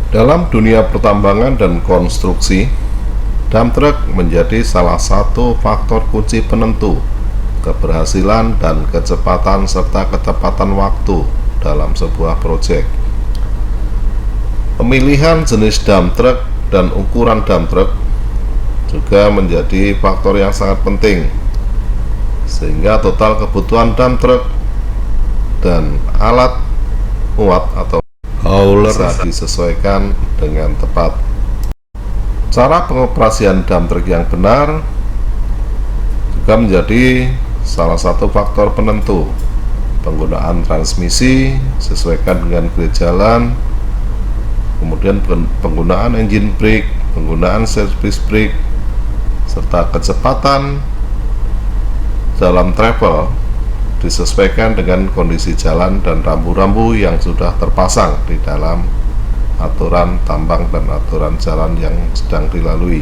Dalam dunia pertambangan dan konstruksi, dump truck menjadi salah satu faktor kunci penentu keberhasilan dan kecepatan serta ketepatan waktu dalam sebuah proyek. Pemilihan jenis dump truck dan ukuran dump truck juga menjadi faktor yang sangat penting, sehingga total kebutuhan dump truck dan alat muat atau hauler bisa disesuaikan dengan tepat. Cara pengoperasian dump truck yang benar juga menjadi salah satu faktor penentu. Penggunaan transmisi sesuaikan dengan grid jalan, kemudian penggunaan engine brake, penggunaan service brake, serta kecepatan dalam travel disesuaikan dengan kondisi jalan dan rambu-rambu yang sudah terpasang di dalam aturan tambang dan aturan jalan yang sedang dilalui.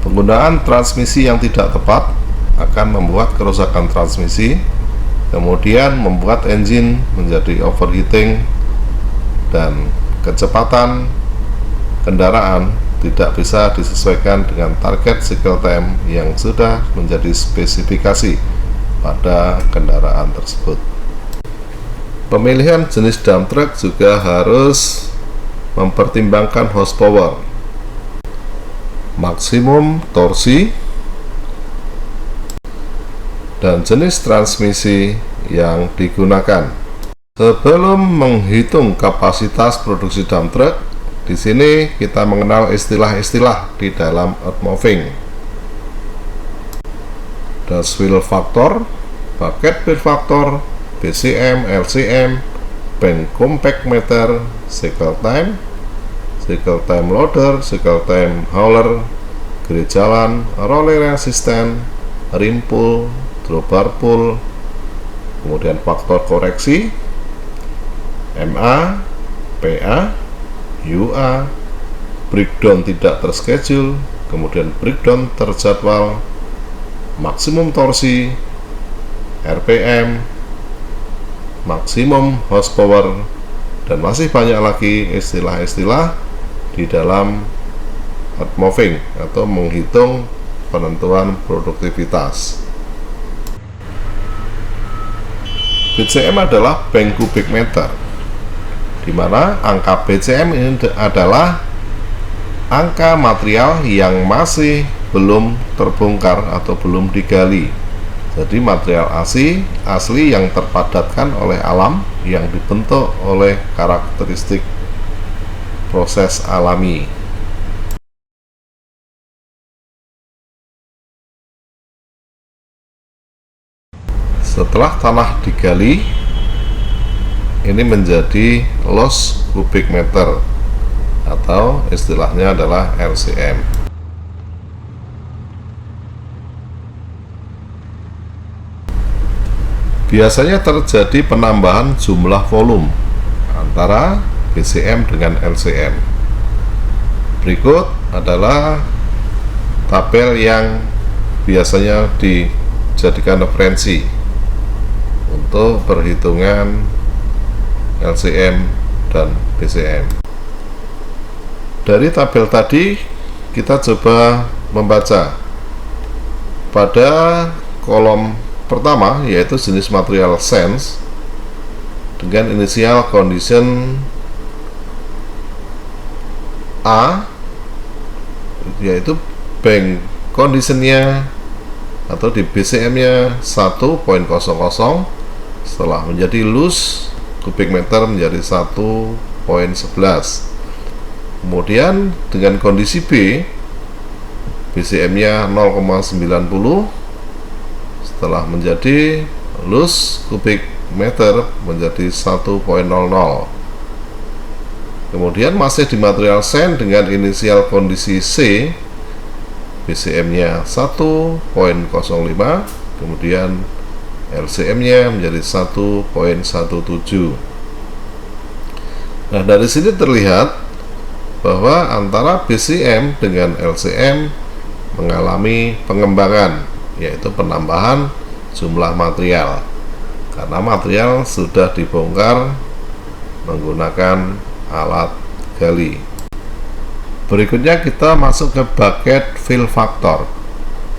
Penggunaan transmisi yang tidak tepat akan membuat kerusakan transmisi, kemudian membuat engine menjadi overheating, dan kecepatan kendaraan tidak bisa disesuaikan dengan target cycle time yang sudah menjadi spesifikasi pada kendaraan tersebut. Pemilihan jenis dump truck juga harus mempertimbangkan horsepower, maksimum torsi, dan jenis transmisi yang digunakan. Sebelum menghitung kapasitas produksi dump truck, di sini kita mengenal istilah-istilah di dalam earthmoving. Das wheel factor, bucket wheel factor, BCM, LCM, bank compact meter, cycle time loader, cycle time hauler, grid jalan, rolling resistant, rim pull, drawbar pull, kemudian faktor koreksi, MA, PA, UA, breakdown tidak terschedule, kemudian breakdown terjadwal, maksimum torsi, RPM, maksimum horsepower, dan masih banyak lagi istilah-istilah di dalam earthmoving atau menghitung penentuan produktivitas. BCM adalah bank kubik meter, di mana angka BCM ini adalah angka material yang masih belum terbongkar atau belum digali. Jadi material asli yang terpadatkan oleh alam, yang dibentuk oleh karakteristik proses alami. Setelah tanah digali, ini menjadi loss kubik meter atau istilahnya adalah LCM. Biasanya terjadi penambahan jumlah volume antara BCM dengan LCM. Berikut adalah tabel yang biasanya dijadikan referensi untuk perhitungan LCM dan BCM. Dari tabel tadi kita coba membaca pada kolom pertama, yaitu jenis material sense dengan inisial condition A, yaitu bank conditionnya atau di BCM nya 1.00, setelah menjadi loose kubik meter menjadi 1.11. Kemudian dengan kondisi B, BCM nya 0,90, setelah menjadi loose kubik meter menjadi 1.00. Kemudian masih di material sand dengan inisial kondisi C, BCM nya 1.05, kemudian LCM nya menjadi 1.17. Nah, dari sini terlihat bahwa antara BCM dengan LCM mengalami pengembangan, yaitu penambahan jumlah material, karena material sudah dibongkar menggunakan alat gali. Berikutnya kita masuk ke bucket fill factor.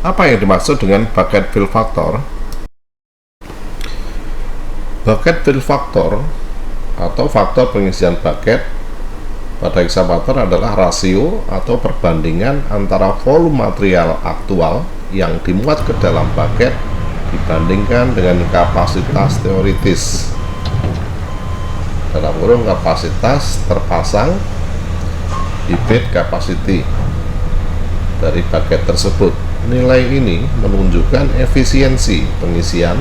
Apa yang dimaksud dengan bucket fill factor? Bucket fill factor atau faktor pengisian bucket pada ekskavator adalah rasio atau perbandingan antara volume material aktual yang dimuat ke dalam bucket dibandingkan dengan kapasitas teoritis, dalam kurung kapasitas terpasang di bed capacity dari bucket tersebut. Nilai ini menunjukkan efisiensi pengisian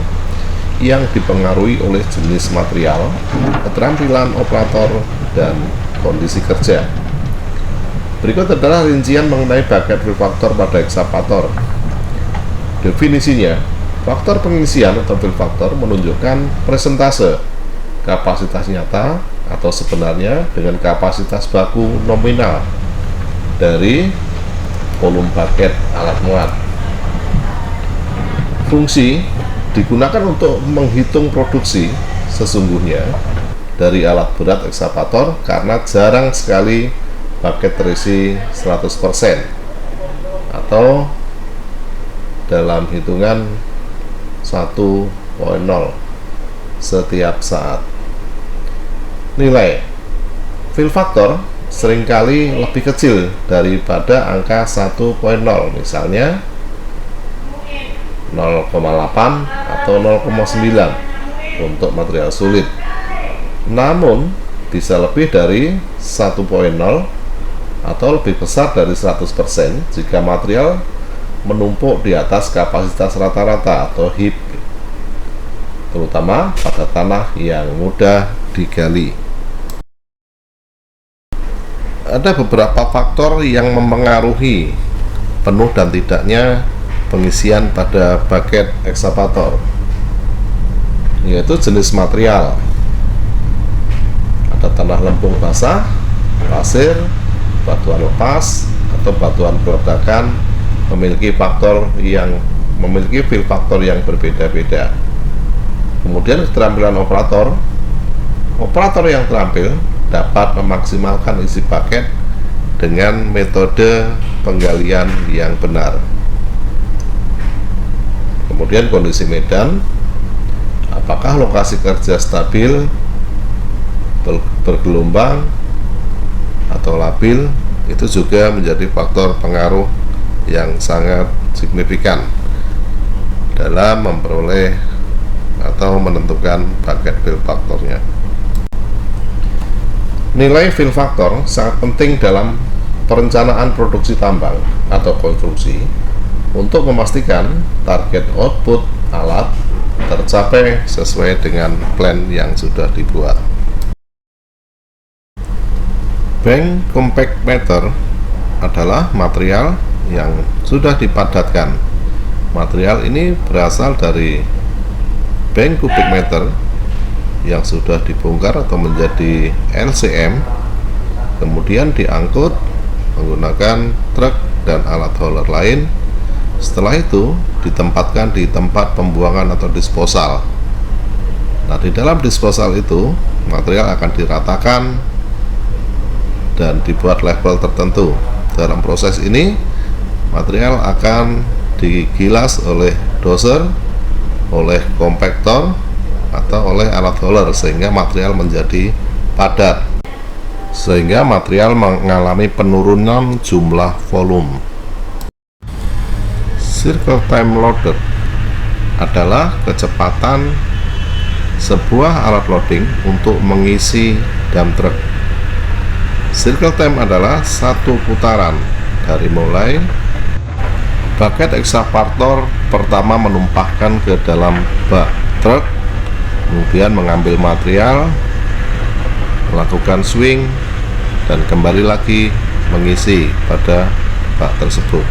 yang dipengaruhi oleh jenis material, keterampilan operator, dan kondisi kerja. Berikut adalah rincian mengenai bucket fill factor pada ekskavator. Definisinya, faktor pengisian atau fill factor menunjukkan persentase kapasitas nyata atau sebenarnya dengan kapasitas baku nominal dari volume bucket alat muat. Fungsi digunakan untuk menghitung produksi sesungguhnya dari alat berat ekskavator karena jarang sekali bucket terisi 100% atau dalam hitungan 1.0 setiap saat. Nilai fill factor seringkali lebih kecil daripada angka 1.0, misalnya 0,8 atau 0,9 untuk material sulit. Namun bisa lebih dari 1.0 atau lebih besar dari 100% jika material menumpuk di atas kapasitas rata-rata atau HIP, terutama pada tanah yang mudah digali. Ada beberapa faktor yang mempengaruhi penuh dan tidaknya pengisian pada bucket ekskavator, yaitu jenis material. Ada tanah lempung basah, pasir, batuan lepas, atau batuan peledakan memiliki fill factor yang berbeda-beda. Kemudian keterampilan operator yang terampil dapat memaksimalkan isi bucket dengan metode penggalian yang benar. Kemudian kondisi medan, apakah lokasi kerja stabil, bergelombang, atau labil, itu juga menjadi faktor pengaruh yang sangat signifikan dalam memperoleh atau menentukan bucket fill factornya. Nilai fill factor sangat penting dalam perencanaan produksi tambang atau konstruksi untuk memastikan target output alat tercapai sesuai dengan plan yang sudah dibuat. Bank compact matter adalah material yang sudah dipadatkan. Material ini berasal dari bank cubic meter yang sudah dibongkar atau menjadi LCM, kemudian diangkut menggunakan truk dan alat hauler lain. Setelah itu ditempatkan di tempat pembuangan atau disposal. Nah, di dalam disposal itu material akan diratakan dan dibuat level tertentu. Dalam proses ini material akan digilas oleh dozer, oleh kompaktor, atau oleh alat hauler sehingga material menjadi padat, sehingga material mengalami penurunan jumlah volume. Cycle time loader adalah kecepatan sebuah alat loading untuk mengisi dump truck. Cycle time adalah satu putaran dari mulai bucket ekskavator pertama menumpahkan ke dalam bak truk, kemudian mengambil material, melakukan swing, dan kembali lagi mengisi pada bak tersebut.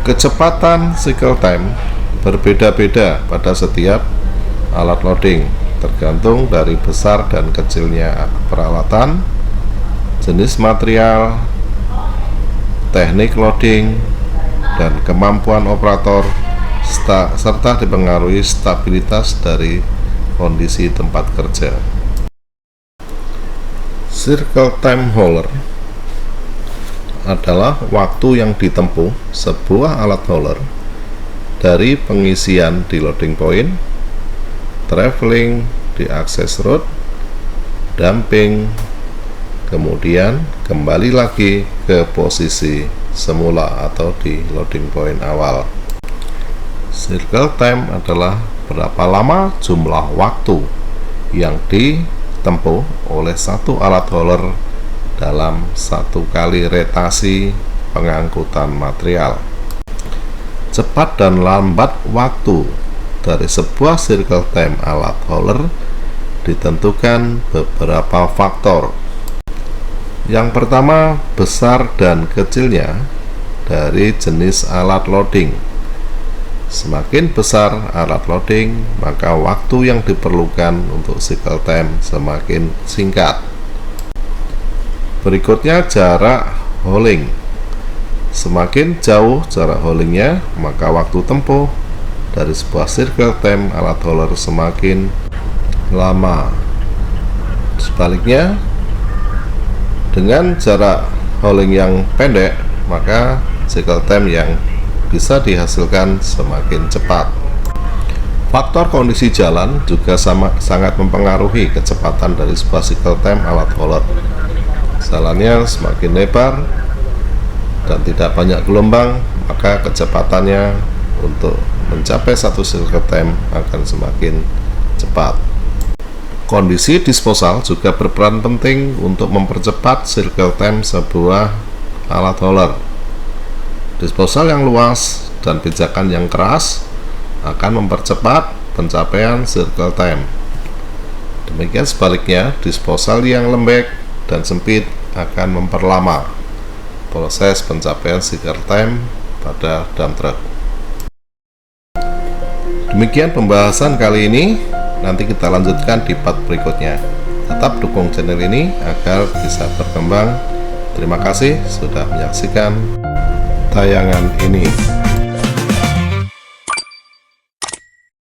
Kecepatan cycle time berbeda-beda pada setiap alat loading, tergantung dari besar dan kecilnya peralatan, jenis material, teknik loading, dan kemampuan operator, serta dipengaruhi stabilitas dari kondisi tempat kerja. Cycle time hauler adalah waktu yang ditempuh sebuah alat hauler dari pengisian di loading point, traveling di access road, dumping, kemudian kembali lagi ke posisi semula atau di loading point awal. Cycle time adalah berapa lama jumlah waktu yang ditempuh oleh satu alat hauler dalam satu kali retasi pengangkutan material. Cepat dan lambat waktu dari sebuah cycle time alat hauler ditentukan beberapa faktor. Yang pertama, besar dan kecilnya dari jenis alat loading. Semakin besar alat loading, maka waktu yang diperlukan untuk cycle time semakin singkat. Berikutnya, jarak hauling. Semakin jauh jarak haulingnya, maka waktu tempuh dari sebuah cycle time alat hauler semakin lama. Sebaliknya, dengan jarak hauling yang pendek, maka cycle time yang bisa dihasilkan semakin cepat. Faktor kondisi jalan juga sangat mempengaruhi kecepatan dari sebuah cycle time alat hauler. Jalannya semakin lebar dan tidak banyak gelombang, maka kecepatannya untuk mencapai satu cycle time akan semakin cepat. Kondisi disposal juga berperan penting untuk mempercepat cycle time sebuah alat hauler. Disposal yang luas dan pijakan yang keras akan mempercepat pencapaian cycle time. Demikian sebaliknya, disposal yang lembek dan sempit akan memperlama proses pencapaian cycle time pada dump truck. Demikian pembahasan kali ini. Nanti kita lanjutkan di part berikutnya. Tetap dukung channel ini agar bisa berkembang. Terima kasih sudah menyaksikan tayangan ini.